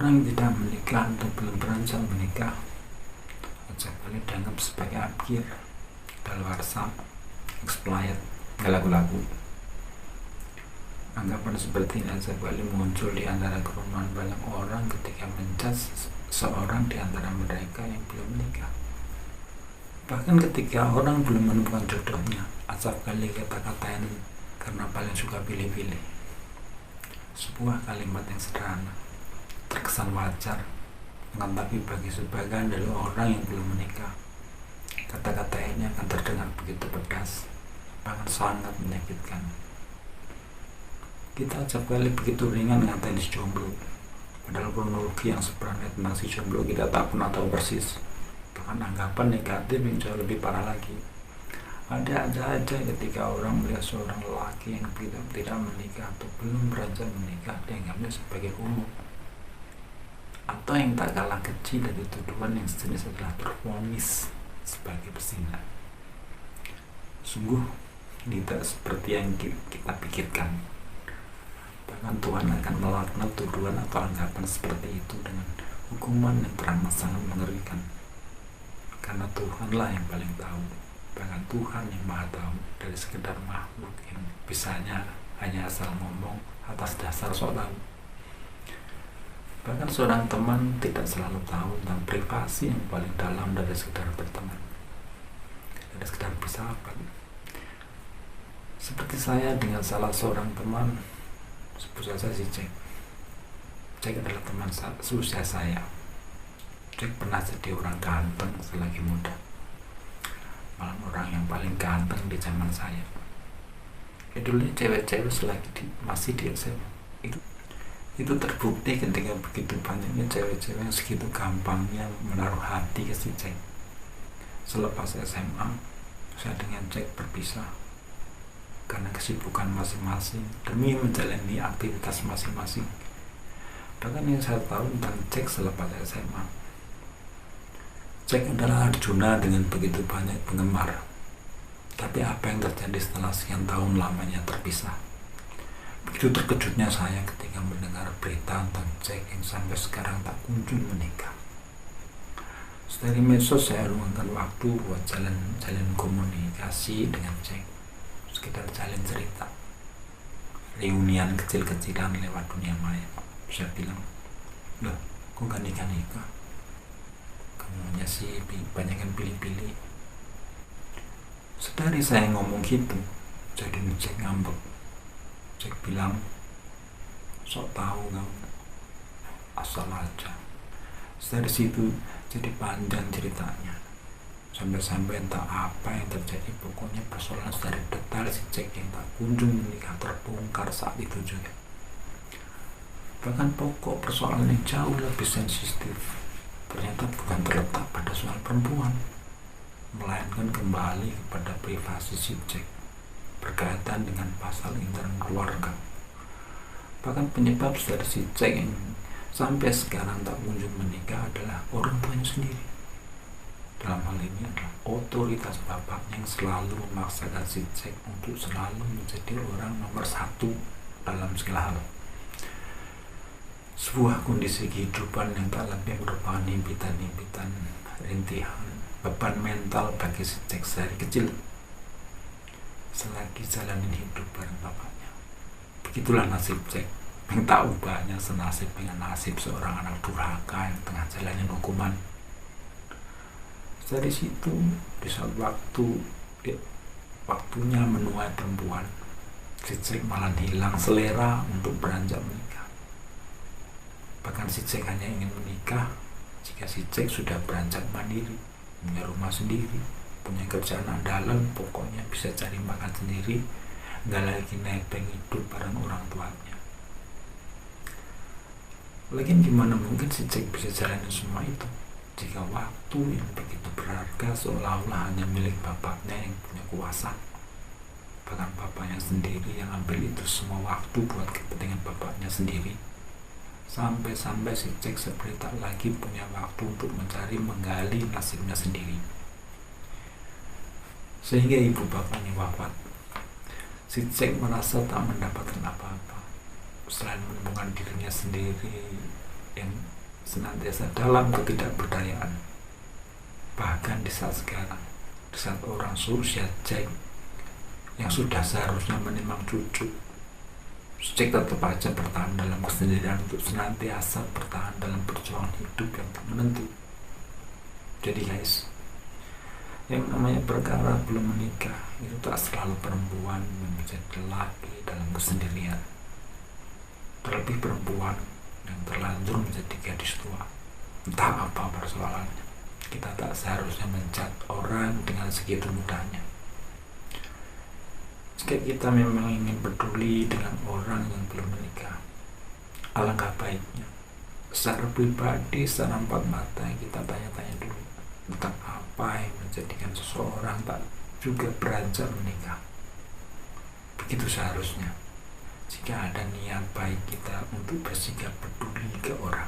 Orang yang tidak menikah atau belum beranjak menikah acap kali dianggap sebagai akhir, daluarsa, expired, nggak laku-laku. Anggapan seperti ini acap kali muncul di antara kerumunan banyak orang ketika menjudge seorang di antara mereka yang belum menikah. Bahkan ketika orang belum menemukan jodohnya, acap kali kata-katain karena paling suka pilih-pilih. Sebuah kalimat yang sederhana, terkesan wajar, tapi bagi sebagian dari orang yang belum menikah, kata-kata ini akan terdengar begitu pedas, bahkan sangat menyakitkan. Kita acap kali begitu ringan ngatain si jomblo, padahal kronologi yang sebenarnya tentang si jomblo kita tak pernah tahu persis. Bahkan anggapan negatif yang jauh lebih parah lagi. Ada aja ketika orang melihat seorang lelaki yang tidak menikah atau belum beranjak menikah, dianggapnya sebagai umum. Atau yang tak kalah kecil dari tuduhan yang sejenis adalah tervonis sebagai perzina. Sungguh tidak seperti yang kita pikirkan. Bahkan Tuhan akan melaknat tuduhan atau anggapan seperti itu dengan hukuman yang teramat sangat mengerikan. Karena Tuhanlah yang paling tahu, bahkan Tuhan yang maha tahu dari sekedar makhluk yang bisanya hanya asal ngomong atas dasar sok tahu. Bahkan seorang teman tidak selalu tahu tentang privasi yang paling dalam dari sekedar berteman, dari sekedar bersahabat. Seperti saya dengan salah seorang teman, sebut saja si Jack. Jack adalah teman seusia saya. Jack pernah jadi orang ganteng selagi muda, malah orang yang paling ganteng di zaman saya. Dulunya cewek-cewek selagi masih di SMA itu terbukti ketika begitu banyaknya cewek-cewek yang segitu gampangnya menaruh hati ke si Jack. Selepas SMA, saya dengan Jack berpisah karena kesibukan masing-masing demi menjalani aktivitas masing-masing. Bahkan yang saya tahu tentang Jack selepas SMA, Jack adalah Arjuna dengan begitu banyak penggemar. Tapi apa yang terjadi setelah sekian tahun lamanya terpisah? Begitu terkejutnya saya ketika mendengar berita tentang Jack yang sampai sekarang tak kunjung menikah. Dari medsos saya luangkan waktu buat jalan komunikasi dengan Jack, sekitar jalin cerita, reunian kecil-kecilan lewat dunia maya. Saya bilang, loh, kok gak nikah-nikah? Kamunya sih banyak yang pilih-pilih. Sedari saya ngomong gitu, jadi Jack ngambek. Jack bilang, sok tahu kamu, asal aja. Dari situ jadi panjang ceritanya, sampai-sampai entah apa yang terjadi. Pokoknya persoalan dari detail si Jack yang tak kunjung menikah terbongkar saat itu juga. Bahkan pokok persoalan yang jauh lebih sensitif ternyata bukan terletak pada soal perempuan, melainkan kembali kepada privasi si Jack berkaitan dengan pasal intern keluarga. Bahkan penyebab dari si Jack yang sampai sekarang tak kunjung menikah adalah orang tuanya sendiri. Dalam hal ini adalah otoritas bapaknya yang selalu memaksakan si Jack untuk selalu menjadi orang nomor satu dalam segala hal. Sebuah kondisi kehidupan yang tak lebih merupakan himpitan-himpitan rintihan beban mental bagi si Jack dari kecil selagi jalanin hidup bareng bapaknya. Begitulah nasib Jack yang tak ubahnya senasib dengan nasib seorang anak durhaka yang tengah jalanin hukuman. Dari situ, di saat waktunya menuai perempuan, si Jack malah hilang selera untuk beranjak menikah. Bahkan si Jack hanya ingin menikah jika si Jack sudah beranjak mandiri, punya rumah sendiri, punya kerjaan andalan, pokoknya bisa cari makan sendiri, nggak lagi nebeng hidup bareng orang tuanya. Lagian gimana mungkin si Jack bisa jalanin semua itu jika waktu yang begitu berharga seolah-olah hanya milik bapaknya yang punya kuasa. Bahkan bapaknya sendiri yang ambil itu semua waktu buat kepentingan bapaknya sendiri. Sampai-sampai si Jack seperti tak lagi punya waktu untuk menggali nasibnya sendiri. Sehingga ibu bapaknya wafat, si Jack merasa tak mendapatkan apa-apa selain menemukan dirinya sendiri yang senantiasa dalam ketidakberdayaan. Bahkan di saat sekarang, di saat orang seusia Jack yang sudah seharusnya menimang cucu, Jack tetap aja bertahan dalam kesendirian untuk senantiasa bertahan dalam perjuangan hidup yang tak menentu. Jadi guys, yang namanya perkara belum menikah itu tak selalu perempuan yang menjadi lelaki dalam kesendirian. Terlebih perempuan yang terlanjur menjadi gadis tua. Entah apa persoalannya, kita tak seharusnya mencat orang dengan segitu mudahnya. Jika kita memang ingin peduli dengan orang yang belum menikah, alangkah baiknya secara pribadi, secara empat mata kita tanya-tanya dulu tentang apa yang menjadikan seseorang tak juga beranjak menikah. Begitu seharusnya jika ada niat baik kita untuk bersikap peduli ke orang.